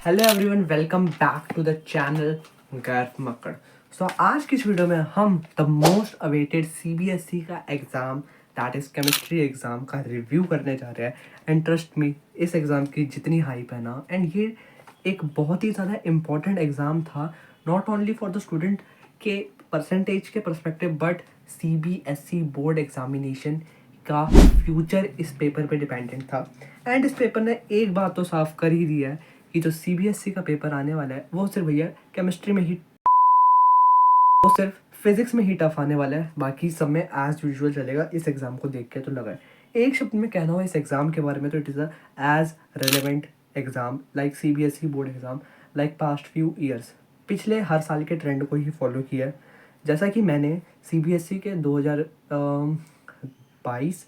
Hello everyone, welcome back to the channel Garv Makkar. आज की इस वीडियो में हम द मोस्ट अवेटेड सीबीएसई का exam that is chemistry exam का रिव्यू करने जा रहे हैं। एंड ट्रस्ट मी, इस एग्ज़ाम की जितनी हाइप है ना, एंड ये एक बहुत ही ज़्यादा इम्पॉर्टेंट एग्ज़ाम था, not only for the student के परसेंटेज के perspective, but CBSE board examination का फ्यूचर इस पेपर पे डिपेंडेंट था। एंड इस पेपर ने एक बात तो साफ कर ही दी है कि जो सीबीएसई का पेपर आने वाला है वो सिर्फ भैया केमिस्ट्री में ही, वो सिर्फ फिजिक्स में ही टफ आने वाला है। बाकी सब में एज यूजुअल चलेगा। इस एग्जाम को देख के तो लगा है, एक शब्द में कहना हो इस एग्जाम के बारे में तो it is a as relevant exam like CBSE board exam like past few years. पिछले हर साल के ट्रेंड को ही फॉलो किया है। जैसा कि मैंने सीबीएसई के 2022,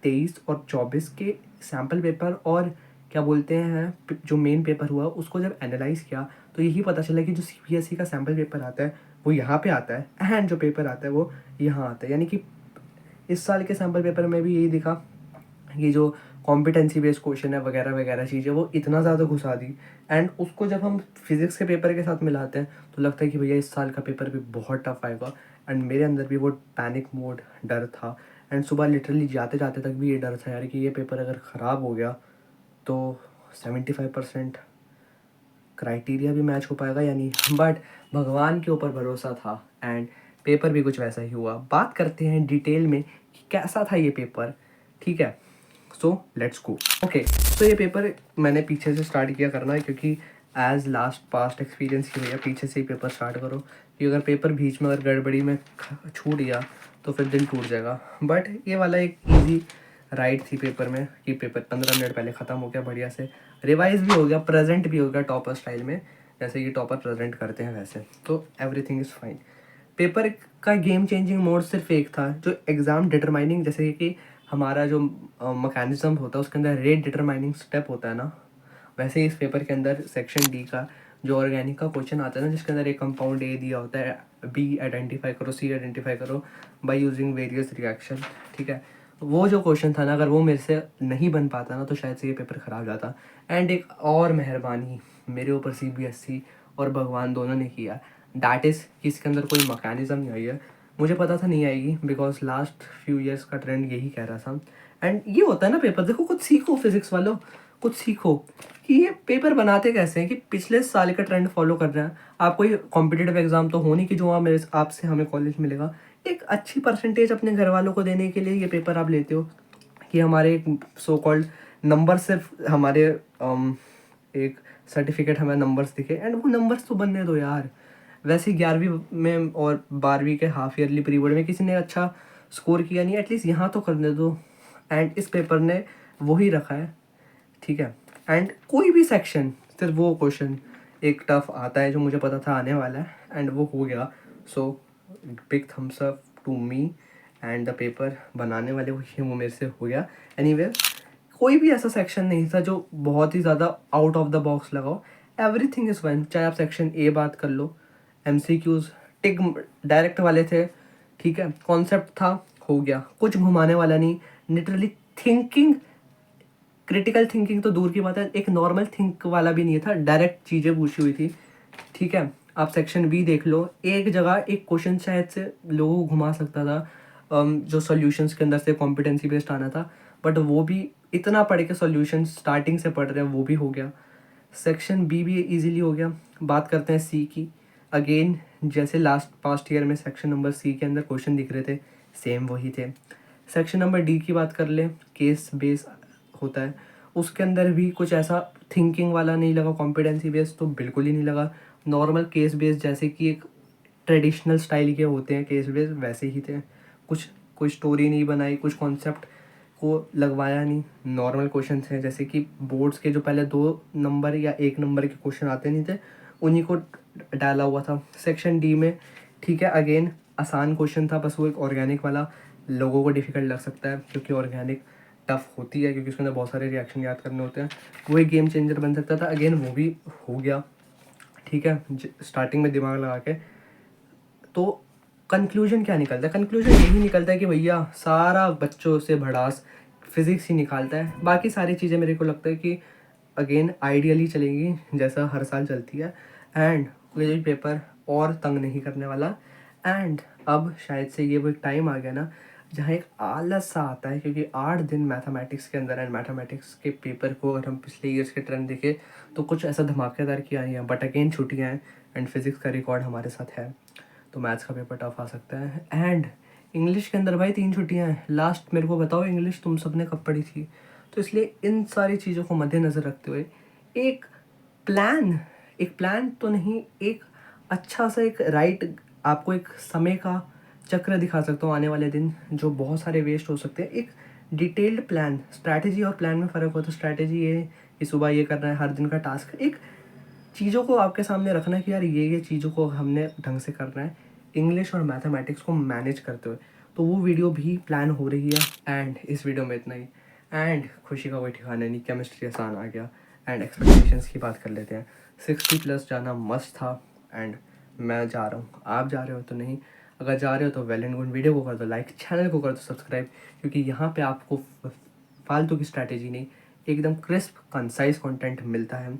23 और 24 के सैम्पल पेपर और क्या बोलते हैं जो मेन पेपर हुआ उसको जब एनालाइज़ किया तो यही पता चला कि जो सीबीएसई का सैम्पल पेपर आता है वो यहाँ पे आता है एंड जो पेपर आता है वो यहाँ आता है। यानी कि इस साल के सैम्पल पेपर में भी यही दिखा कि जो कॉम्पिटेंसी बेस्ड क्वेश्चन है वगैरह वगैरह चीज़ें वो इतना ज़्यादा घुसा दी। एंड उसको जब हम फिज़िक्स के पेपर के साथ मिलाते हैं तो लगता है कि भैया इस साल का पेपर भी बहुत टफ आएगा। एंड मेरे अंदर भी वो पैनिक मोड डर था। एंड सुबह लिटरली जाते जाते तक भी ये डर था यार कि ये पेपर अगर ख़राब हो गया तो 75% क्राइटेरिया भी मैच हो पाएगा या नहीं। बट भगवान के ऊपर भरोसा था एंड पेपर भी कुछ वैसा ही हुआ। बात करते हैं डिटेल में कि कैसा था ये पेपर। ठीक है, सो लेट्स गो। ओके, तो ये पेपर मैंने पीछे से स्टार्ट किया करना है क्योंकि एज लास्ट पास्ट एक्सपीरियंस की भैया पीछे से ही पेपर स्टार्ट करो, कि अगर पेपर बीच में अगर गड़बड़ी में छूट गया तो फिर दिन टूट जाएगा। बट ये वाला एक ईजी राइड थी पेपर में कि पेपर 15 मिनट पहले ख़त्म हो गया, बढ़िया से रिवाइज भी हो गया, प्रेजेंट भी हो गया टॉपर स्टाइल में, जैसे कि टॉपर प्रेजेंट करते हैं वैसे, तो एवरीथिंग इज़ फाइन। पेपर का गेम चेंजिंग मोड सिर्फ एक था, जो एग्ज़ाम डिटरमाइनिंग, जैसे कि हमारा जो मैकेनिज्म होता है उसके अंदर रेट डिटरमाइनिंग स्टेप होता है ना, वैसे ही इस पेपर के अंदर सेक्शन डी का जो ऑर्गेनिक का क्वेश्चन आता है ना, जिसके अंदर एक कंपाउंड ए दिया होता है, बी आइडेंटिफाई करो, सी आइडेंटिफाई करो बाय यूजिंग वेरियस रिएक्शन। ठीक है, वो जो क्वेश्चन था ना, अगर वो मेरे से नहीं बन पाता ना तो शायद से ये पेपर ख़राब जाता। एंड एक और मेहरबानी मेरे ऊपर सीबीएसई और भगवान दोनों ने किया, दैट इज़ कि इसके अंदर कोई मैकेनिज्म नहीं आई है। मुझे पता था नहीं आएगी बिकॉज लास्ट फ्यू ईयर्स का ट्रेंड यही कह रहा था। एंड ये होता है ना पेपर, देखो कुछ सीखो फिजिक्स वालों, कुछ सीखो कि ये पेपर बनाते कैसे हैं, कि पिछले साल का ट्रेंड फॉलो कर रहे हैं। आप कोई कॉम्पिटिटिव एग्जाम तो हो नहीं कि जो आप मेरे आपसे हमें कॉलेज मिलेगा। एक अच्छी परसेंटेज अपने घर वालों को देने के लिए ये पेपर आप लेते हो कि हमारे एक सो कॉल्ड नंबर, सिर्फ हमारे एक सर्टिफिकेट हमें नंबर्स दिखे, एंड वो नंबर्स तो बनने दो यार। वैसे 11वीं में और 12वीं के हाफ ईयरली पीरियड में किसी ने अच्छा स्कोर किया नहीं, एटलीस्ट यहाँ तो करने दो। एंड इस पेपर ने वही रखा है। ठीक है, एंड कोई भी सेक्शन, सिर्फ वो क्वेश्चन एक टफ आता है जो मुझे पता था आने वाला है एंड वो हो गया। So big thumbs up to me and the paper बनाने वाले वो मेरे से हो गया। एनीवे, कोई भी ऐसा सेक्शन नहीं था जो बहुत ही ज़्यादा आउट ऑफ द बॉक्स लगाओ। एवरीथिंग इज़ फाइन, चाहे आप सेक्शन ए बात कर लो, एमसीक्यूज टिक डायरेक्ट वाले थे। ठीक है, कॉन्सेप्ट था, हो गया, कुछ घुमाने वाला नहीं। लिटरली थिंकिंग, क्रिटिकल थिंकिंग तो दूर की बात है, एक नॉर्मल थिंक वाला भी नहीं था, डायरेक्ट चीज़ें पूछी हुई थी। ठीक है, आप सेक्शन बी देख लो, एक जगह एक क्वेश्चन शायद से लोगों को घुमा सकता था, जो सॉल्यूशंस के अंदर से कॉम्पिटेंसी बेस्ड आना था, बट वो भी इतना पढ़ के सॉल्यूशन स्टार्टिंग से पढ़ रहे हैं वो भी हो गया। सेक्शन बी भी इजीली हो गया। बात करते हैं सी की। अगेन जैसे लास्ट पास्ट ईयर में सेक्शन नंबर सी के अंदर क्वेश्चन दिख रहे थे, सेम वही थे। सेक्शन नंबर डी की बात कर ले, केस बेस होता है, उसके अंदर भी कुछ ऐसा थिंकिंग वाला नहीं लगा, कॉम्पिटेंसी बेस तो बिल्कुल ही नहीं लगा। नॉर्मल केस बेस, जैसे कि एक ट्रेडिशनल स्टाइल के होते हैं केस बेस, वैसे ही थे। कुछ कोई स्टोरी नहीं बनाई, कुछ कॉन्सेप्ट को लगवाया नहीं, नॉर्मल क्वेश्चन थे। जैसे कि बोर्ड्स के जो पहले 2 नंबर या 1 नंबर के क्वेश्चन आते नहीं थे, उन्हीं को डाला हुआ था सेक्शन डी में। ठीक है, अगेन आसान क्वेश्चन था, बस वो एक ऑर्गेनिक वाला लोगों को डिफ़िकल्ट लग सकता है क्योंकि ऑर्गेनिक टफ होती है, क्योंकि उसके अंदर बहुत सारे रिएक्शन याद करने होते हैं। वो एक गेम चेंजर बन सकता था, अगेन वो भी हो गया। ठीक है, स्टार्टिंग में दिमाग लगा के। तो कंक्लूजन क्या निकलता है? कंक्लूजन यही निकलता है कि भैया सारा बच्चों से भड़ास फिज़िक्स ही निकालता है। बाकी सारी चीज़ें मेरे को लगता है कि अगेन आइडियली चलेगी जैसा हर साल चलती है, एंड कोई भी पेपर और तंग नहीं करने वाला। एंड अब शायद से ये वो टाइम आ गया ना जहाँ एक आलस सा आता है, क्योंकि 8 दिन मैथमेटिक्स के अंदर, एंड मैथमेटिक्स के पेपर को अगर हम पिछले ईयर्स के ट्रेंड देखें तो कुछ ऐसा धमाकेदार किया नहीं है, बट अगेन छुट्टियाँ हैं एंड फिज़िक्स का रिकॉर्ड हमारे साथ है, तो मैथ्स का पेपर टफ आ सकता है। एंड इंग्लिश के अंदर भाई 3 छुट्टियाँ हैं, लास्ट मेरे को बताओ इंग्लिश तुम सबने कब पढ़ी थी? तो इसलिए इन सारी चीज़ों को मद्देनज़र रखते हुए एक प्लान, एक प्लान तो नहीं, एक अच्छा सा एक राइट, आपको एक समय का चक्र दिखा सकता हूँ आने वाले दिन जो बहुत सारे वेस्ट हो सकते हैं। एक डिटेल्ड प्लान, स्ट्रैटेजी और प्लान में फ़र्क होता है। स्ट्रैटेजी ये कि सुबह ये करना है, हर दिन का टास्क, एक चीज़ों को आपके सामने रखना है कि यार ये चीज़ों को हमने ढंग से करना है इंग्लिश और मैथमेटिक्स को मैनेज करते हुए। तो वो वीडियो भी प्लान हो रही है। एंड इस वीडियो में इतना ही। एंड खुशी का कोई ठिकाना नहीं, केमिस्ट्री आसान आ गया। एंड एक्सपेक्टेशंस की बात कर लेते हैं। 60+ जाना मस्त था, एंड मैं जा रहा हूँ। आप जा रहे हो तो नहीं, अगर जा रहे हो तो वेल एंड गुड। वीडियो को कर दो लाइक, चैनल को कर दो सब्सक्राइब, क्योंकि यहाँ पे आपको फालतू की स्ट्रैटेजी नहीं, एकदम क्रिस्प कंसाइज कंटेंट मिलता है।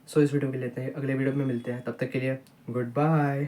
सो इस वीडियो के लिए इतना ही, अगले वीडियो में मिलते हैं, तब तक के लिए गुड बाय।